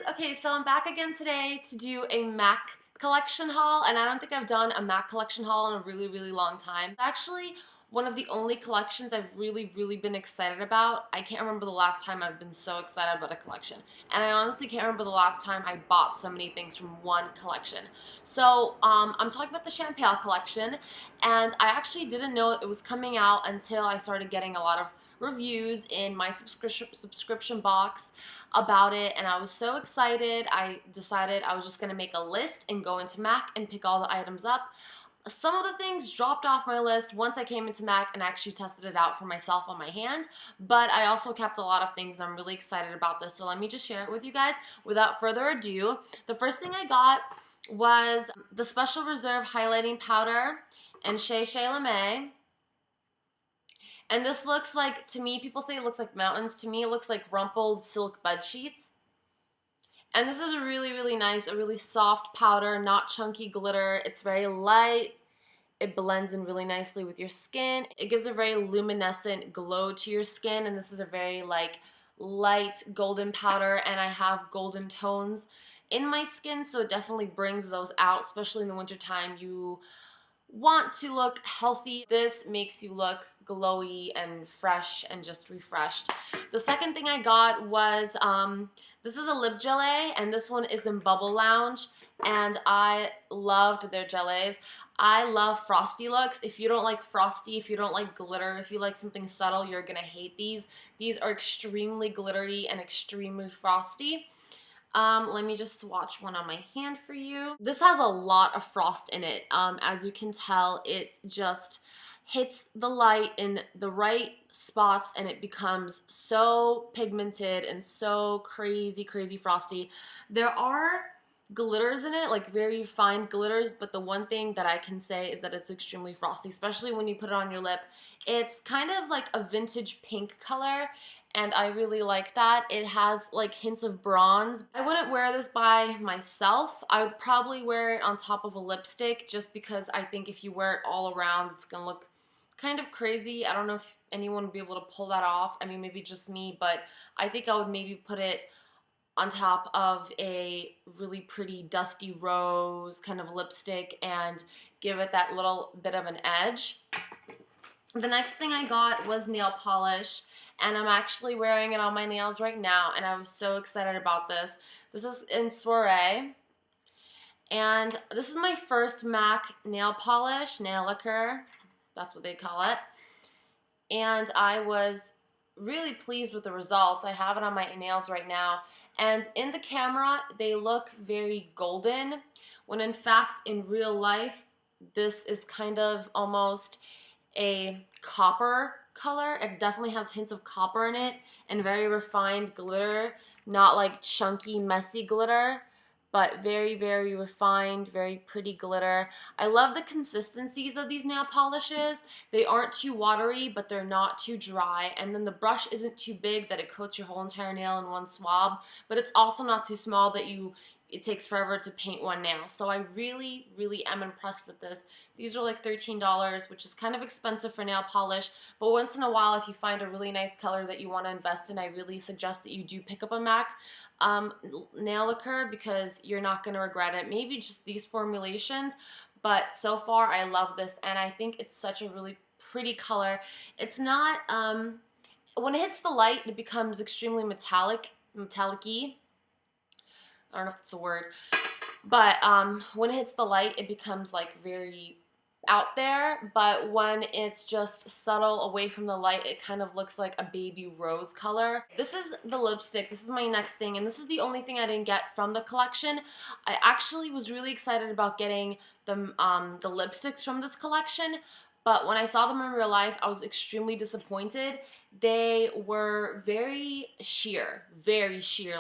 Okay, so I'm back again today to do a MAC collection haul, and I don't think I've done a MAC collection haul in a really long time. It's actually one of the only collections I've really been excited about. I can't remember the last time I've been so excited about a collection, and I honestly can't remember the last time I bought so many things from one collection. So I'm talking about the Champale collection, and I actually didn't know it was coming out until I started getting a lot of reviews in my subscription box about it, and I was so excited. I decided I was just going to make a list and go into MAC and pick all the items up. Some of the things dropped off my list once I came into MAC and actually tested it out for myself on my hand, but I also kept a lot of things and I'm really excited about this, so let me just share it with you guys without further ado. The first thing I got was the Special Reserve Highlighting Powder in Shea Lame. And this looks like, to me, people say it looks like mountains. To me, it looks like rumpled silk bed sheets. And this is a really nice, a really soft powder, not chunky glitter. It's very light. It blends in really nicely with your skin. It gives a very luminescent glow to your skin. And this is a very light golden powder. And I have golden tones in my skin, so it definitely brings those out, especially in the wintertime. You want to look healthy. This makes you look glowy and fresh and just refreshed. The second thing I got was, this is a lip gelée, and this one is in Bubble Lounge, and I loved their gelées. I love frosty looks. If you don't like frosty, if you don't like glitter, if you like something subtle, you're gonna hate these. These are extremely glittery and extremely frosty. Let me just swatch one on my hand for you. This has a lot of frost in it. As you can tell, it just hits the light in the right spots and it becomes so pigmented and so crazy frosty. There are glitters in it, like very fine glitters, but the one thing that I can say is that it's extremely frosty, especially when you put it on your lip. It's kind of like a vintage pink color, and I really like that. It has like hints of bronze. I wouldn't wear this by myself. I would probably wear it on top of a lipstick, just because I think if you wear it all around, it's gonna look kind of crazy. I don't know if anyone would be able to pull that off. I mean, maybe just me, but I think I would maybe put it on top of a really pretty dusty rose kind of lipstick and give it that little bit of an edge. The next thing I got was nail polish, and I'm actually wearing it on my nails right now, and I was so excited about this. This is in Soiree, and this is my first MAC nail polish, nail lacquer, that's what they call it, and I was really pleased with the results. I have it on my nails right now, and in the camera they look very golden, when in fact in real life this is kind of almost a copper color. It definitely has hints of copper in it and very refined glitter, not like chunky messy glitter, but very refined, very pretty glitter. I love the consistencies of these nail polishes. They aren't too watery, but they're not too dry. And then the brush isn't too big that it coats your whole entire nail in one swab, but it's also not too small that it takes forever to paint one nail. So I really am impressed with this. These are like $13, which is kind of expensive for nail polish, but once in a while, if you find a really nice color that you want to invest in, I really suggest that you do pick up a MAC nail lacquer, because you're not going to regret it. Maybe just these formulations, but so far I love this, and I think it's such a really pretty color. It's not, when it hits the light, it becomes extremely metallic-y. I don't know if that's a word, but when it hits the light, it becomes like very out there, but when it's just subtle away from the light, it kind of looks like a baby rose color. This is the lipstick. This is my next thing, and this is the only thing I didn't get from the collection. I actually was really excited about getting the lipsticks from this collection, but when I saw them in real life, I was extremely disappointed. They were very sheer,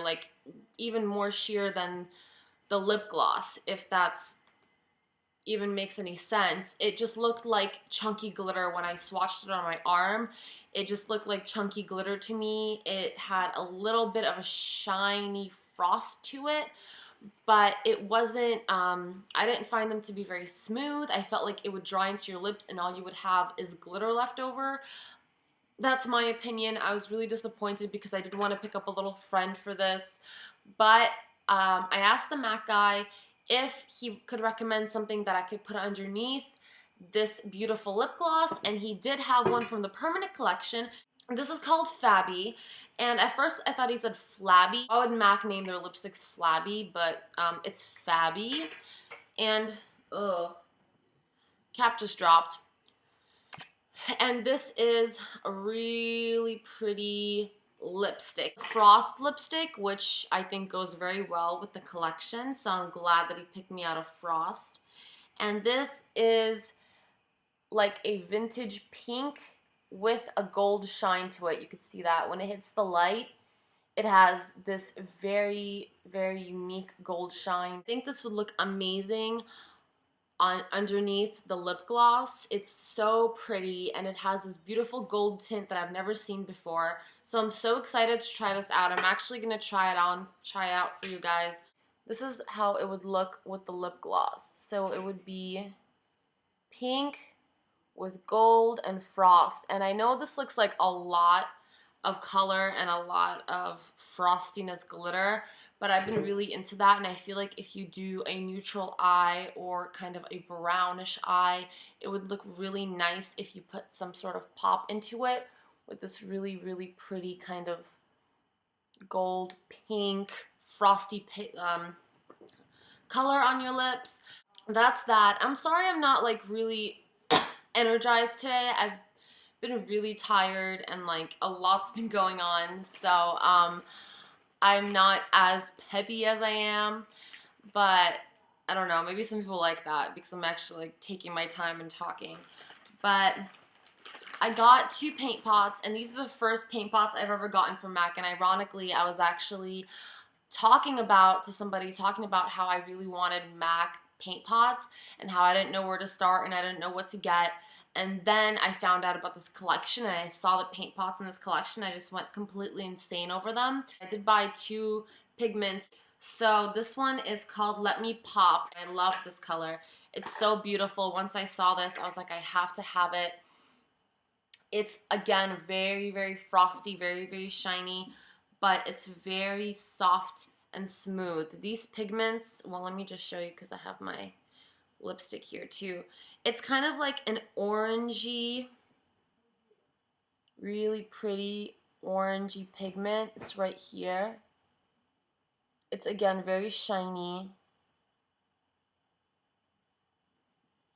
like even more sheer than the lip gloss, if that's even makes any sense. It just looked like chunky glitter when I swatched it on my arm. It just looked like chunky glitter to me. It had a little bit of a shiny frost to it, but it wasn't, I didn't find them to be very smooth. I felt like it would dry into your lips and all you would have is glitter left over. That's my opinion. I was really disappointed because I did want to pick up a little friend for this, but I asked the MAC guy if he could recommend something that I could put underneath this beautiful lip gloss, and he did have one from the permanent collection. This is called Fabby, and at first I thought he said Flabby. Why would MAC name their lipsticks Flabby? But it's Fabby, and cap just dropped. And this is a really pretty lipstick, frost lipstick, which I think goes very well with the collection, so I'm glad that he picked me out of frost. And this is like a vintage pink with a gold shine to it. You can see that when it hits the light, it has this very, very unique gold shine. I think this would look amazing on underneath the lip gloss. It's so pretty, and it has this beautiful gold tint that I've never seen before. So I'm so excited to try this out. I'm actually gonna try out for you guys. This is how it would look with the lip gloss. So it would be pink with gold and frost. And I know this looks like a lot of color and a lot of frostiness glitter, but I've been really into that, and I feel like if you do a neutral eye or kind of a brownish eye, it would look really nice if you put some sort of pop into it with this really, really pretty kind of gold, pink, frosty color on your lips. That's that. I'm sorry I'm not like really energized today. I've been really tired and like a lot's been going on, so I'm not as peppy as I am, but I don't know, maybe some people like that because I'm actually like taking my time and talking. But I got 2 paint pots, and these are the first paint pots I've ever gotten from MAC, and ironically I was actually talking about how I really wanted MAC paint pots and how I didn't know where to start and I didn't know what to get. And then I found out about this collection, and I saw the paint pots in this collection. I just went completely insane over them. I did buy 2 pigments. So this one is called Let Me Pop. I love this color. It's so beautiful. Once I saw this, I was like, I have to have it. It's, again, very, very frosty, very, very shiny, but it's very soft and smooth. These pigments, well, let me just show you because I have my lipstick here too. It's kind of like an orangey, really pretty orangey pigment. It's right here. It's, again, very shiny.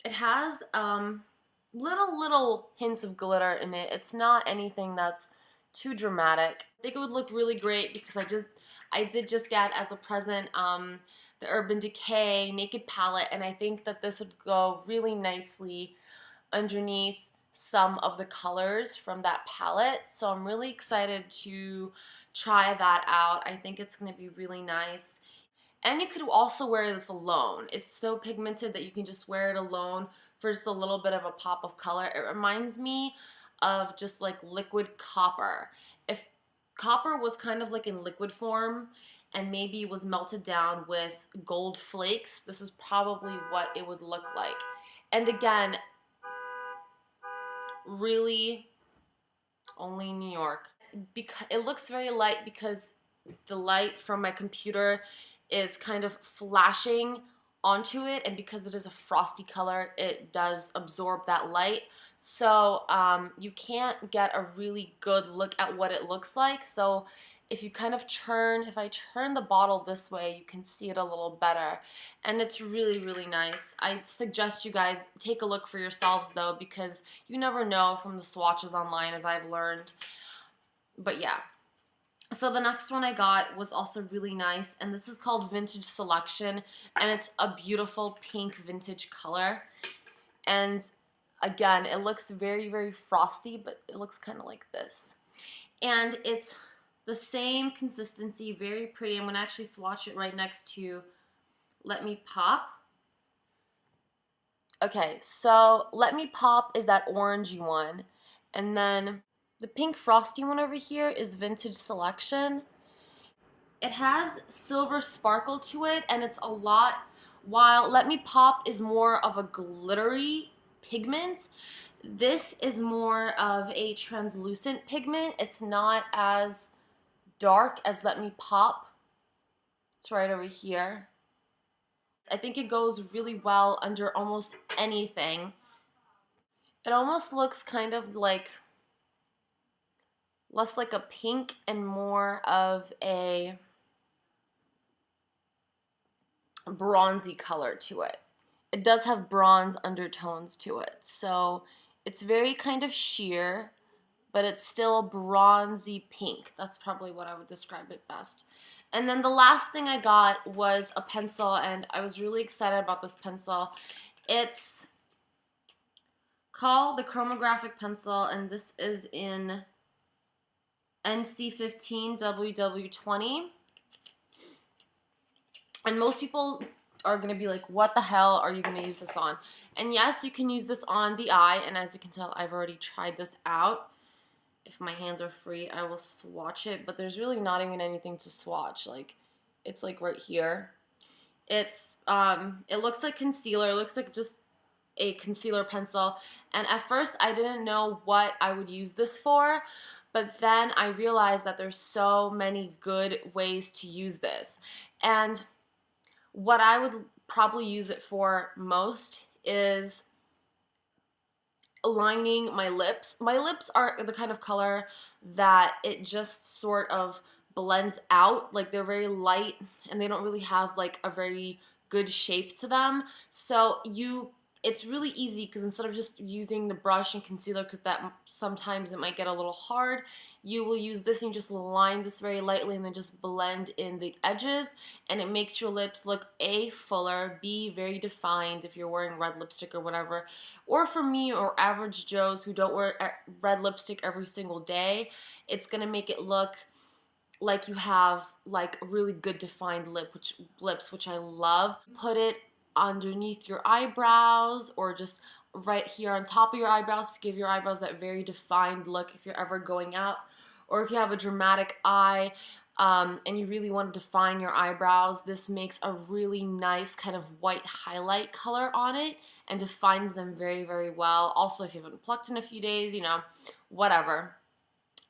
It has little hints of glitter in it. It's not anything that's too dramatic. I think it would look really great because I did just get as a present the Urban Decay Naked Palette, and I think that this would go really nicely underneath some of the colors from that palette. So I'm really excited to try that out. I think it's going to be really nice. And you could also wear this alone. It's so pigmented that you can just wear it alone for just a little bit of a pop of color. It reminds me of just like liquid copper. If copper was kind of like in liquid form and maybe was melted down with gold flakes, this is probably what it would look like. And again, really only New York. Because it looks very light because the light from my computer is kind of flashing onto it, and because it is a frosty color, it does absorb that light. So you can't get a really good look at what it looks like. So if you kind of if I turn the bottle this way, you can see it a little better. And it's really, really nice. I suggest you guys take a look for yourselves though, because you never know from the swatches online, as I've learned. But yeah. So the next one I got was also really nice, and this is called Vintage Selection, and it's a beautiful pink vintage color. And again, it looks very, very frosty, but it looks kind of like this. And it's the same consistency, very pretty. I'm going to actually swatch it right next to Let Me Pop. Okay, so Let Me Pop is that orangey one, and then the pink frosty one over here is Vintage Selection. It has silver sparkle to it, and it's a lot, while Let Me Pop is more of a glittery pigment, this is more of a translucent pigment. It's not as dark as Let Me Pop. It's right over here. I think it goes really well under almost anything. It almost looks kind of like less like a pink and more of a bronzy color to it. It does have bronze undertones to it, so it's very kind of sheer, but it's still bronzy pink. That's probably what I would describe it best. And then the last thing I got was a pencil, and I was really excited about this pencil. It's called the Chromographic Pencil, and this is in NC15 WW20. And most people are going to be like, what the hell are you going to use this on? And yes, you can use this on the eye, and as you can tell, I've already tried this out. If my hands are free, I will swatch it, but there's really not even anything to swatch. Like, it's like right here. It's, it looks like concealer. It looks like just a concealer pencil. And at first, I didn't know what I would use this for, but then I realized that there's so many good ways to use this. And what I would probably use it for most is lining my lips. My lips are the kind of color that it just sort of blends out. Like, they're very light and they don't really have like a very good shape to them. So it's really easy because instead of just using the brush and concealer, because that sometimes it might get a little hard, you will use this and you just line this very lightly and then just blend in the edges, and it makes your lips look A, fuller, B, very defined if you're wearing red lipstick or whatever. Or for me or average Joes who don't wear red lipstick every single day, it's gonna make it look like you have like really good defined lips, which I love. Put it underneath your eyebrows or just right here on top of your eyebrows to give your eyebrows that very defined look if you're ever going out, or if you have a dramatic eye and you really want to define your eyebrows. This makes a really nice kind of white highlight color on it and defines them very, very well. Also, if you haven't plucked in a few days, you know, whatever.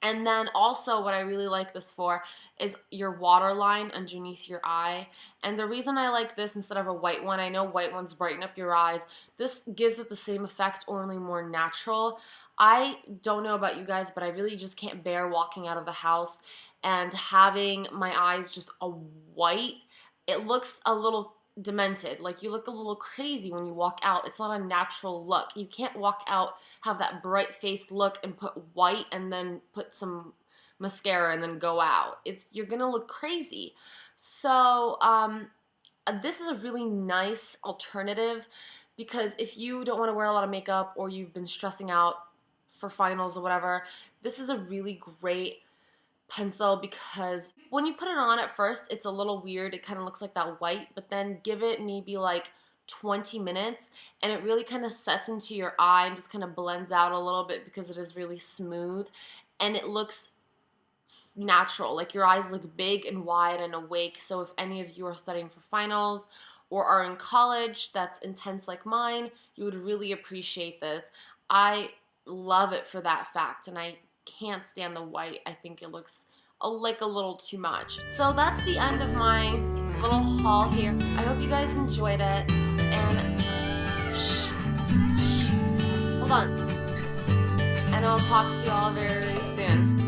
And then also what I really like this for is your waterline underneath your eye. And the reason I like this instead of a white one, I know white ones brighten up your eyes. This gives it the same effect, only more natural. I don't know about you guys, but I really just can't bear walking out of the house and having my eyes just a white. It looks a little demented, like you look a little crazy when you walk out. It's not a natural look. You can't walk out, have that bright faced look and put white and then put some mascara and then go out. You're gonna look crazy. So this is a really nice alternative, because if you don't want to wear a lot of makeup or you've been stressing out for finals or whatever, this is a really great pencil, because when you put it on at first, it's a little weird. It kind of looks like that white, but then give it maybe like 20 minutes and it really kind of sets into your eye and just kind of blends out a little bit because it is really smooth and it looks natural. Like, your eyes look big and wide and awake. So if any of you are studying for finals or are in college that's intense like mine, you would really appreciate this. I love it for that fact, and I can't stand the white. I think it looks like a little too much. So that's the end of my little haul here. I hope you guys enjoyed it, and hold on, and I'll talk to you all very, very soon.